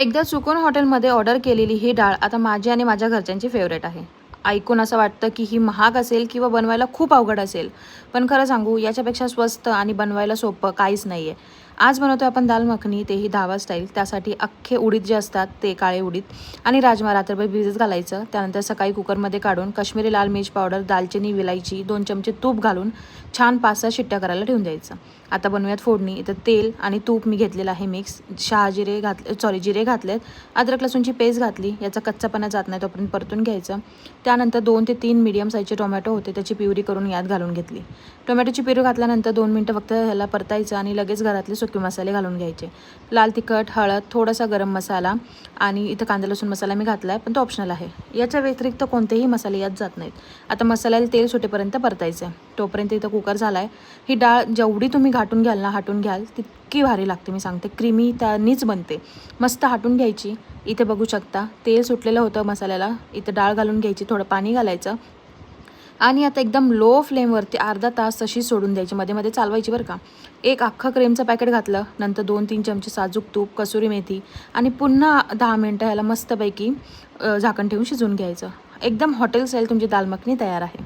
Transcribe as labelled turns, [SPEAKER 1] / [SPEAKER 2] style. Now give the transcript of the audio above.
[SPEAKER 1] एकदा चुकून हॉटेलमध्ये ऑर्डर केलेली ही डाळ आता माझी आणि माझ्या घरच्यांची फेवरेट आहे. ऐकून असं वाटतं की ही महाग असेल किंवा बनवायला खूप अवघड असेल. पण खरं सांगू याच्यापेक्षा स्वस्त आणि बनवायला सोपं काहीच नाही आहे. आज बनवतोय आपण दाल मखनी, तेही धावा स्टाईल. त्यासाठी अख्खे उडीद जे असतात ते काळे उडीद आणि राजमा रात्रभर भिजत घालायचं. त्यानंतर सकाळी कुकरमध्ये काढून काश्मीरी लाल मिर्च पावडर, दालचिनी, विलायची, 2 चमचे तूप घालून छान 5-6 शिट्ट्या करायला ठेवून द्यायचं. आता बनवूयात फोडणी. इथं तेल आणि तूप मी घेतलेलं आहे मिक्स. जिरे घातलेत. अद्रक लसूणची पेस्ट घातली. याचा कच्चापणा जात नाही तोपर्यंत परतून घ्यायचं. त्यानंतर 2 ते 3 मीडियम साईजचे टोमॅटो होते, त्याची प्युरी करून यात घालून घेतली. टोमॅटोची प्युरी घातल्यानंतर 2 मिनटं फक्त ह्याला परतायचं आणि लगेच घरातले सुके मसाले घालून घ्यायचे. लाल तिखट, हळद, थोडासा गरम मसाला आणि इथं कांदा लसूण मसाला मी घातला आहे, पण तो ऑप्शनल आहे. याच्या व्यतिरिक्त कोणतेही मसाले यात जात नाहीत. आता मसाल्याला तेल सुटेपर्यंत परतायचं आहे. तोपर्यंत इथं कुकर झाला आहे. ही डाळ जेवढी तुम्ही घाटून घ्याल ना, हाटून घ्याल तितकी भारी लागते. मी सांगते, क्रीमी त्यानीच बनते. मस्त हाटून घ्यायची. इथे बघू शकता तेल सुटलेलं होतं मसाल्याला. इथं डाळ घालून घ्यायची, थोडं पाणी घालायचं आणि आता एकदम लो फ्लेमवरती अर्धा तास तशी सोडून द्यायची. मध्ये मध्ये चालवायची बरं का. एक अख्खं क्रीमचं पॅकेट घातलं. नंतर 2-3 चमचे साजूक तूप, कसुरी मेथी आणि पुन्हा 10 मिनटं ह्याला मस्तपैकी झाकण ठेवून शिजवून घ्यायचं. एकदम हॉटेल स्टाईल तुमची दाल मखनी तयार आहे.